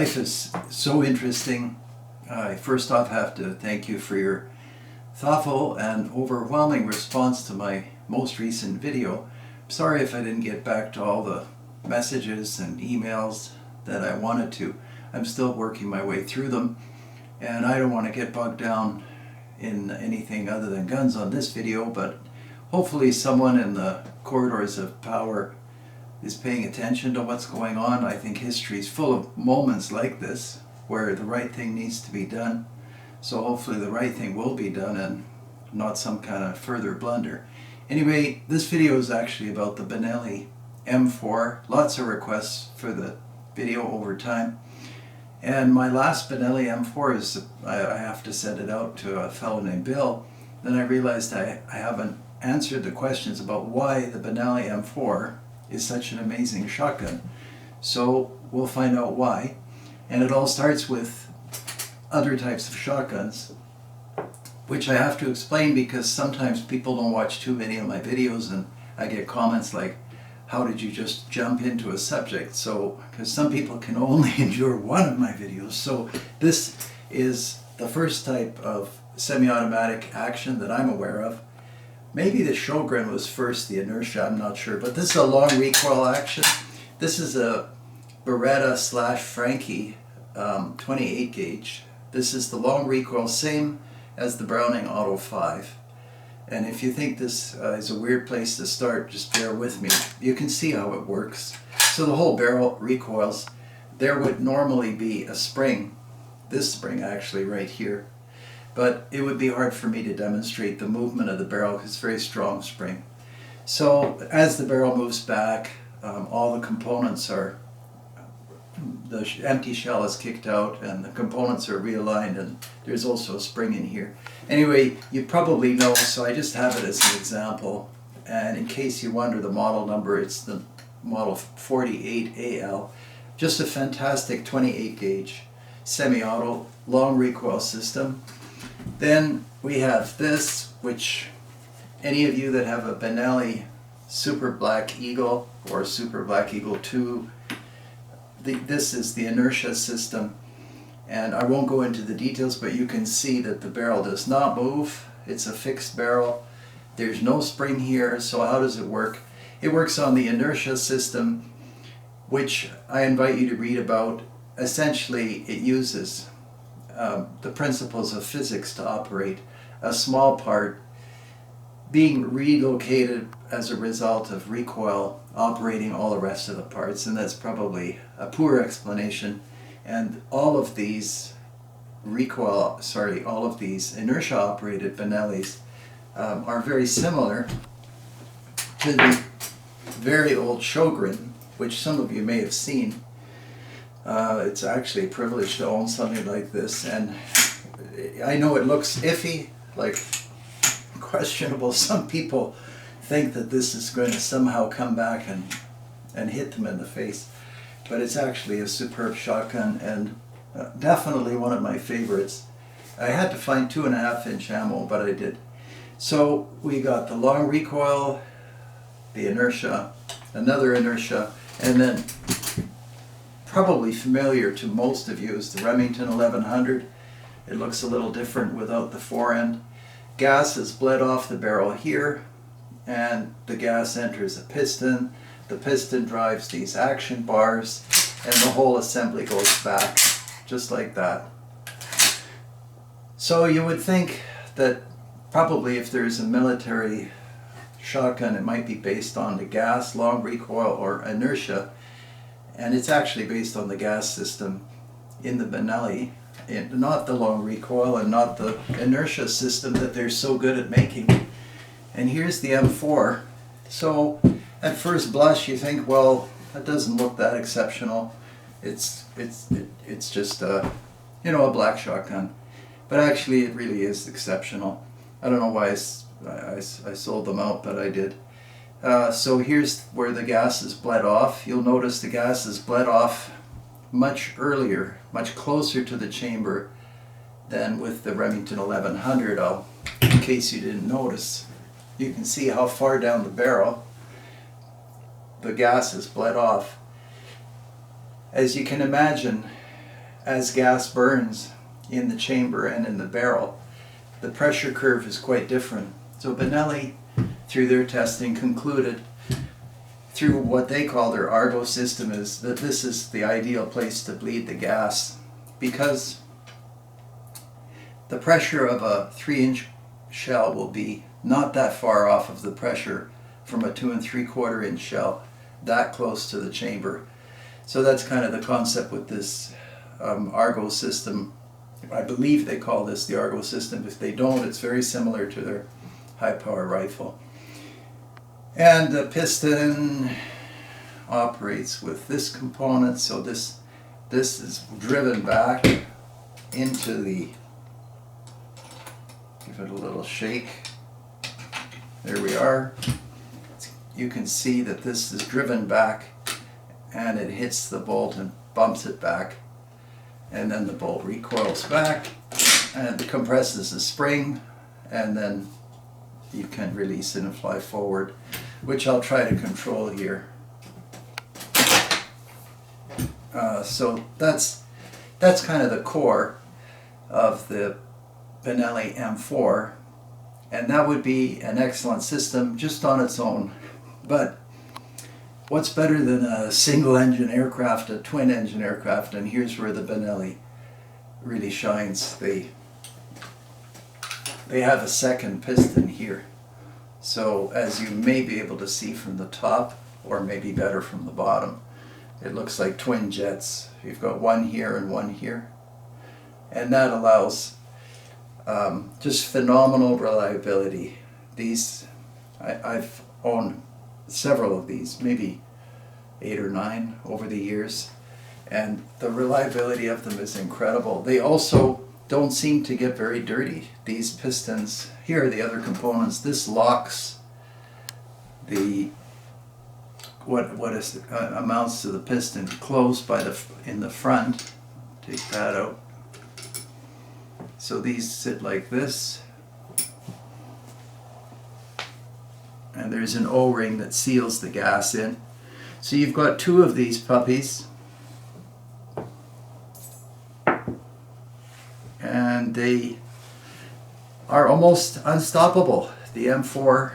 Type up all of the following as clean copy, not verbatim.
life is so interesting. I first off have to thank you for your thoughtful and overwhelming response to my most recent video. Sorry if I didn't get back to all the messages and emails that I wanted to. I'm still working my way through them, and I don't want to get bogged down in anything other than guns on this video, but hopefully someone in the corridors of power is paying attention to what's going on. I think history is full of moments like this where the right thing needs to be done. So hopefully the right thing will be done and not some kind of further blunder. Anyway, this video is actually about the BENELLI M4. Lots of requests for the video over time. And my last BENELLI M4 is, I have to send it out to a fellow named Bill. Then I realized I haven't answered the questions about why the BENELLI M4 is such an amazing shotgun. So we'll find out why. And it all starts with other types of shotguns, which I have to explain because sometimes people don't watch too many of my videos, and I get comments like, how did you just jump into a subject? So, because some people can only endure one of my videos. So this is the first type of semi-automatic action that I'm aware of. Maybe the Sjogren was first, the inertia, I'm not sure, but this is a long recoil action. This is a Beretta / Frankie 28 gauge. This is the long recoil, same as the Browning Auto 5. And if you think this is a weird place to start, just bear with me. You can see how it works. So the whole barrel recoils. There would normally be a spring, this spring actually right here, but it would be hard for me to demonstrate the movement of the barrel because it's a very strong spring. So as the barrel moves back, all the components are, the empty shell is kicked out and the components are realigned, and there's also a spring in here. Anyway, you probably know, so I just have it as an example. And in case you wonder the model number, it's the model 48AL. Just a fantastic 28 gauge semi-auto long recoil system. Then we have this, which any of you that have a BENELLI Super Black Eagle or Super Black Eagle 2, this is the inertia system. And I won't go into the details, but you can see that the barrel does not move. It's a fixed barrel. There's no spring here, so how does it work? It works on the inertia system, which I invite you to read about. Essentially, it uses the principles of physics to operate, a small part being relocated as a result of recoil operating all the rest of the parts, and that's probably a poor explanation. And all of these all of these inertia operated BENELLIs are very similar to the very old Sjogren, which some of you may have seen. It's actually a privilege to own something like this, and I know it looks iffy, like questionable. Some people think that this is going to somehow come back and hit them in the face, but it's actually a superb shotgun and definitely one of my favorites. I had to find 2.5-inch ammo, but I did. So we got the long recoil, the inertia, another inertia, and then probably familiar to most of you is the Remington 1100. It looks a little different without the forend. Gas is bled off the barrel here, and the gas enters a piston. The piston drives these action bars, and the whole assembly goes back, just like that. So you would think that probably if there's a military shotgun, it might be based on the gas, long recoil, or inertia. And it's actually based on the gas system in the BENELLI, not the long recoil and not the inertia system that they're so good at making. And here's the M4. So at first blush you think, well, that doesn't look that exceptional. It's just a black shotgun. But actually it really is exceptional. I don't know why I sold them out, but I did. So here's where the gas is bled off. You'll notice the gas is bled off much earlier, much closer to the chamber than with the Remington 1100. In case you didn't notice, you can see how far down the barrel the gas is bled off. As you can imagine, as gas burns in the chamber and in the barrel, the pressure curve is quite different. So Benelli, through their testing, concluded through what they call their Argo system is that this is the ideal place to bleed the gas, because the pressure of a 3-inch shell will be not that far off of the pressure from a 2 3/4 inch shell, that close to the chamber. So that's kind of the concept with this Argo system. I believe they call this the Argo system. If they don't, it's very similar to their high power rifle. And the piston operates with this component, so this is driven back into the, give it a little shake, there we are. You can see that this is driven back and it hits the bolt and bumps it back, and then the bolt recoils back and it compresses the spring, and then you can release it and fly forward, which I'll try to control here. So that's kind of the core of the BENELLI M4, and that would be an excellent system just on its own. But what's better than a single engine aircraft, a twin engine aircraft? And here's where the BENELLI really shines. They have a second piston here. So as you may be able to see from the top, or maybe better from the bottom, it looks like twin jets. You've got one here and one here. And that allows just phenomenal reliability. These, I've owned several of these, maybe 8 or 9 over the years, and the reliability of them is incredible. They also don't seem to get very dirty. These pistons, here are the other components. This locks the amounts to the piston close by in the front. Take that out. So these sit like this, and there's an O-ring that seals the gas in. So you've got 2 of these puppies, and they are almost unstoppable. The M4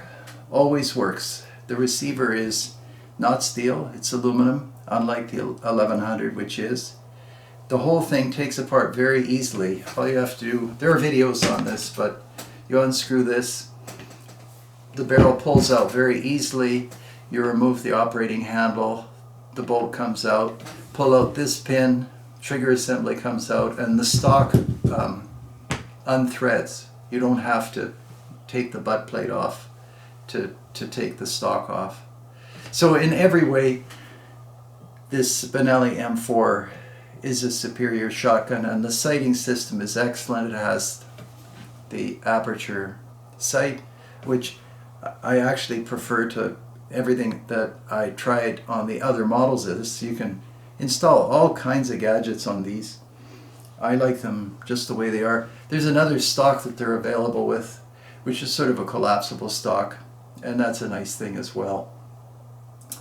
always works. The receiver is not steel, it's aluminum, unlike the 1100, which is. The whole thing takes apart very easily. All you have to do, there are videos on this, but you unscrew this, the barrel pulls out very easily, you remove the operating handle, the bolt comes out, pull out this pin, trigger assembly comes out, and the stock unthreads. You don't have to take the butt plate off to take the stock off. So in every way, this BENELLI M4 is a superior shotgun, and the sighting system is excellent. It has the aperture sight, which I actually prefer to everything that I tried on the other models of this. You can install all kinds of gadgets on these. I like them just the way they are. There's another stock that they're available with, which is sort of a collapsible stock, and that's a nice thing as well.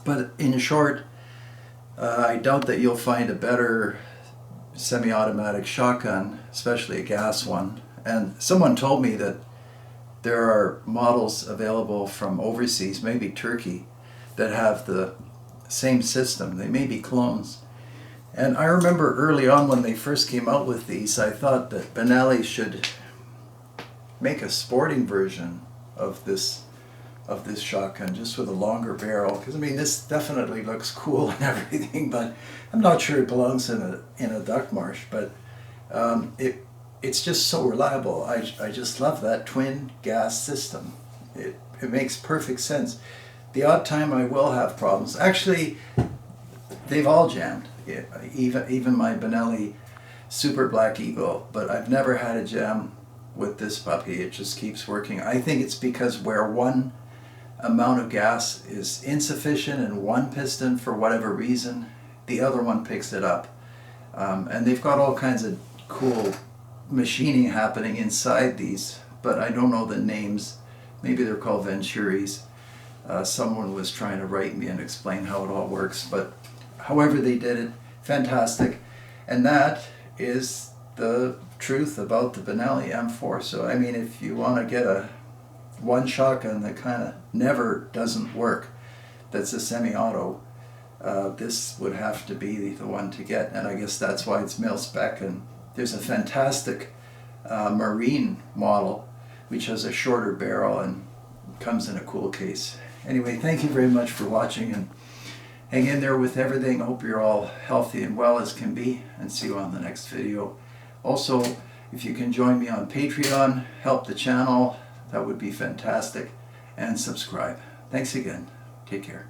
But in short, I doubt that you'll find a better semi-automatic shotgun, especially a gas one. And someone told me that there are models available from overseas, maybe Turkey, that have the same system. They may be clones. And I remember early on when they first came out with these, I thought that BENELLI should make a sporting version of this shotgun, just with a longer barrel, because I mean, this definitely looks cool and everything, but I'm not sure it belongs in a duck marsh. But it's just so reliable. I just love that twin gas system. It makes perfect sense. The odd time I will have problems. Actually, they've all jammed. Yeah, even my BENELLI Super Black Eagle, but I've never had a jam with this puppy. It just keeps working. I think it's because where one amount of gas is insufficient in one piston for whatever reason, the other one picks it up. And they've got all kinds of cool machining happening inside these, but I don't know the names. Maybe they're called Venturis. Someone was trying to write me and explain how it all works, but however they did it, fantastic. And that is the truth about the BENELLI M4. So I mean, if you want to get a one shotgun that kind of never doesn't work, that's a semi-auto, this would have to be the one to get, and I guess that's why it's mil spec. And there's a fantastic marine model which has a shorter barrel and comes in a cool case. Anyway, thank you very much for watching, and hang in there with everything. I hope you're all healthy and well as can be, and see you on the next video. Also, if you can join me on Patreon, help the channel, that would be fantastic, and subscribe. Thanks again. Take care.